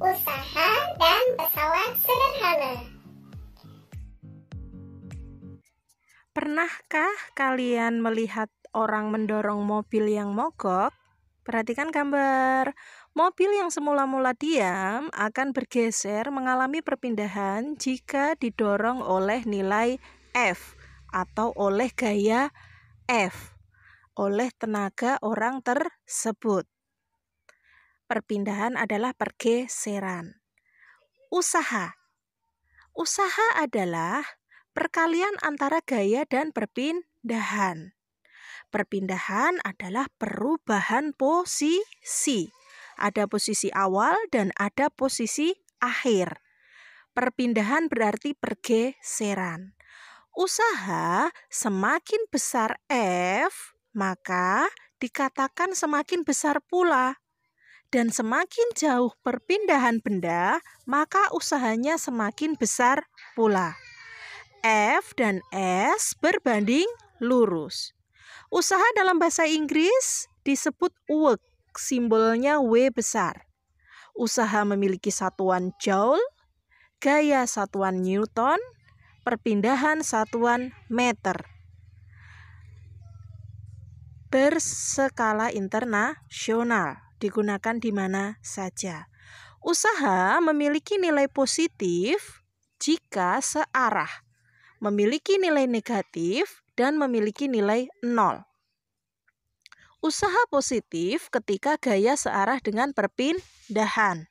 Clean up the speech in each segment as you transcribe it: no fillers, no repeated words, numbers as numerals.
usaha, dan pesawat sederhana. Pernahkah kalian melihat orang mendorong mobil yang mogok? Perhatikan gambar. Mobil yang semula-mula diam akan bergeser mengalami perpindahan jika didorong oleh nilai F atau oleh gaya F, oleh tenaga orang tersebut. Perpindahan adalah pergeseran. Usaha. Usaha adalah perkalian antara gaya dan perpindahan. Perpindahan adalah perubahan posisi. Ada posisi awal dan ada posisi akhir. Perpindahan berarti pergeseran. Usaha semakin besar F, maka dikatakan semakin besar pula. Dan semakin jauh perpindahan benda, maka usahanya semakin besar pula. F dan S berbanding lurus. Usaha dalam bahasa Inggris disebut work, simbolnya W besar. Usaha memiliki satuan joule, gaya satuan newton, perpindahan satuan meter. Berskala internasional, digunakan di mana saja. Usaha memiliki nilai positif jika searah, memiliki nilai negatif, dan memiliki nilai 0. Usaha positif ketika gaya searah dengan perpindahan.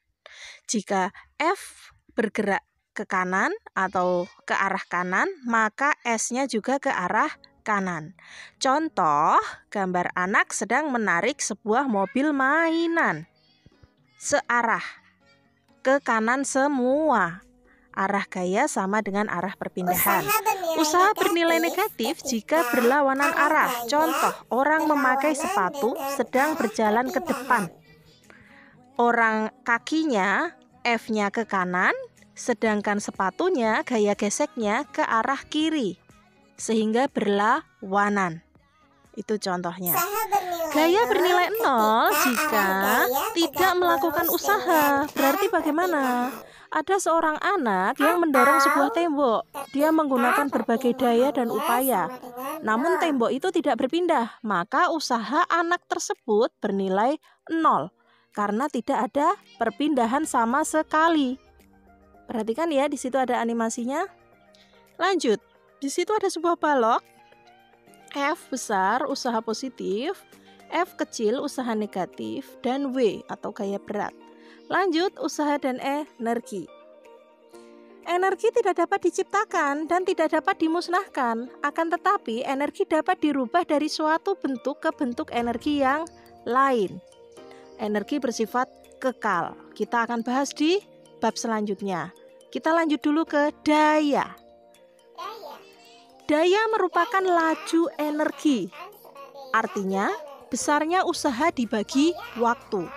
Jika F bergerak ke kanan atau ke arah kanan, maka S-nya juga ke arah kanan. Contoh, gambar anak sedang menarik sebuah mobil mainan. Searah, ke kanan semua. Arah gaya sama dengan arah perpindahan. Usaha bernilai negatif jika berlawanan arah. Contoh, orang memakai sepatu sedang berjalan ke depan. Orang kakinya F-nya ke kanan, sedangkan sepatunya gaya geseknya ke arah kiri, sehingga berlawanan. Itu contohnya. Gaya bernilai 0 jika tidak melakukan usaha. Berarti bagaimana? Ada seorang anak yang mendorong sebuah tembok. Dia menggunakan berbagai daya dan upaya. Namun tembok itu tidak berpindah. Maka usaha anak tersebut bernilai 0. Karena tidak ada perpindahan sama sekali. Perhatikan ya, di situ ada animasinya. Lanjut. Di situ ada sebuah balok. F besar, usaha positif. F kecil, usaha negatif. Dan W atau gaya berat. Lanjut, usaha dan energi. Energi tidak dapat diciptakan dan tidak dapat dimusnahkan. Akan tetapi, energi dapat dirubah dari suatu bentuk ke bentuk energi yang lain. Energi bersifat kekal. Kita akan bahas di bab selanjutnya. Kita lanjut dulu ke daya. Daya merupakan laju energi. Artinya, besarnya usaha dibagi waktu.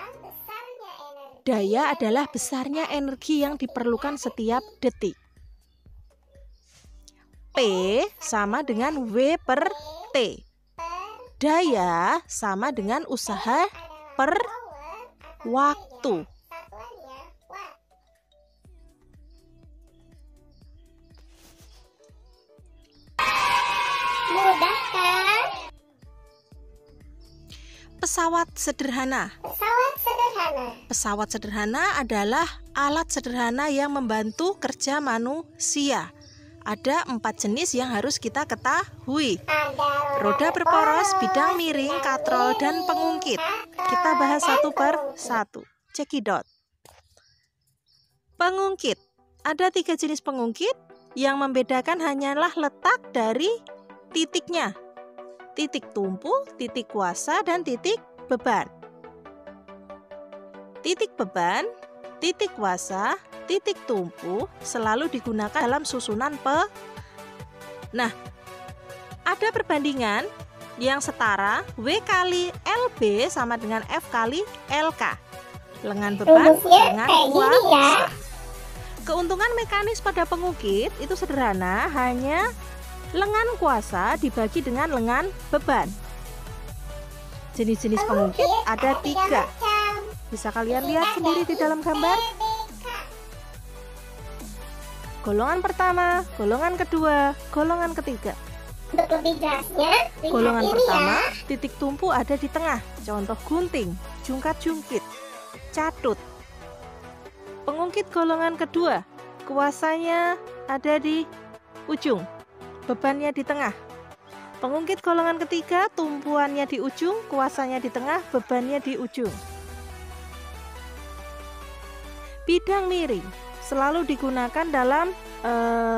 Daya adalah besarnya energi yang diperlukan setiap detik. P sama dengan W per T. Daya sama dengan usaha per waktu. Mudah kan? Pesawat sederhana. Pesawat sederhana adalah alat sederhana yang membantu kerja manusia. Ada 4 jenis yang harus kita ketahui. Roda berporos, bidang miring, katrol, dan pengungkit. Kita bahas satu per satu. Cekidot. Pengungkit. Ada 3 jenis pengungkit. Yang membedakan hanyalah letak dari titiknya. Titik tumpu, titik kuasa, dan titik beban. Titik beban, titik kuasa, titik tumpu selalu digunakan dalam susunan Nah, ada perbandingan yang setara W kali LB sama dengan F kali LK. Lengan beban, lengan kuasa. Keuntungan mekanis pada pengukit itu sederhana, hanya lengan kuasa dibagi dengan lengan beban. Jenis-jenis pengukit ada 3. Bisa kalian lihat sendiri di dalam gambar. golongan pertama, golongan kedua, golongan ketiga. Untuk lebih jelasnya, lihat Golongan ini pertama, ya. titik tumpu ada di tengah. Contoh gunting, jungkat-jungkit, catut. Pengungkit golongan kedua, kuasanya ada di ujung, bebannya di tengah. Pengungkit golongan ketiga, tumpuannya di ujung, kuasanya di tengah, bebannya di ujung. Bidang miring selalu digunakan dalam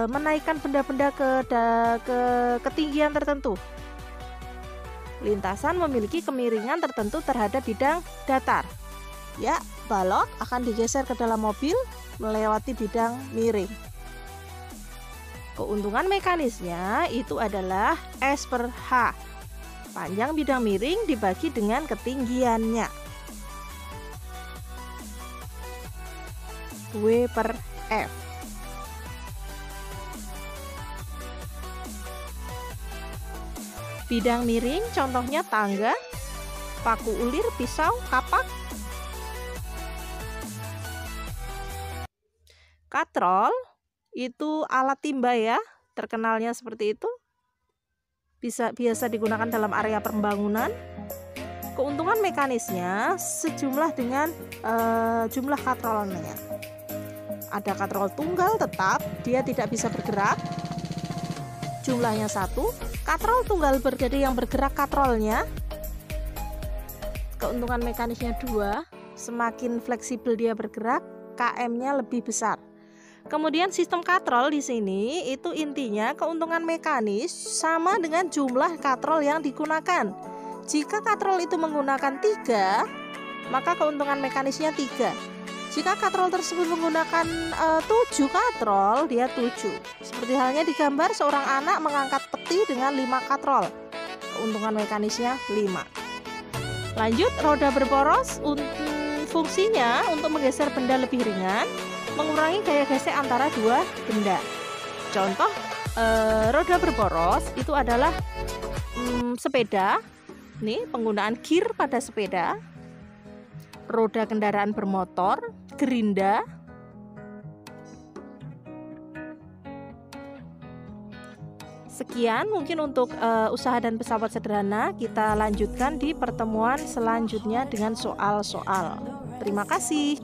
menaikkan benda-benda ke ketinggian tertentu. Lintasan memiliki kemiringan tertentu terhadap bidang datar. Ya, balok akan digeser ke dalam mobil melewati bidang miring. Keuntungan mekanisnya itu adalah S per H. Panjang bidang miring dibagi dengan ketinggiannya. W per F. Bidang miring contohnya tangga, paku ulir, pisau, kapak. Katrol itu alat timba ya, terkenalnya seperti itu. Biasa digunakan dalam area pembangunan. Keuntungan mekanisnya sejumlah dengan jumlah katrolnya. Ada katrol tunggal tetap, dia tidak bisa bergerak. Jumlahnya 1. Katrol tunggal jadi yang bergerak katrolnya. Keuntungan mekanisnya 2. Semakin fleksibel dia bergerak, KM-nya lebih besar. Kemudian sistem katrol di sini itu intinya keuntungan mekanis sama dengan jumlah katrol yang digunakan. Jika katrol itu menggunakan 3, maka keuntungan mekanisnya 3. Jika katrol tersebut menggunakan 7 katrol, dia 7. Seperti halnya di gambar seorang anak mengangkat peti dengan 5 katrol. Keuntungan mekanisnya 5. Lanjut, roda berporos fungsinya untuk menggeser benda lebih ringan, mengurangi gaya gesek antara dua benda. Contoh roda berporos itu adalah sepeda. Nih, penggunaan gear pada sepeda. Roda kendaraan bermotor, gerinda. Sekian mungkin untuk usaha dan pesawat sederhana. Kita lanjutkan di pertemuan selanjutnya dengan soal-soal. Terima kasih.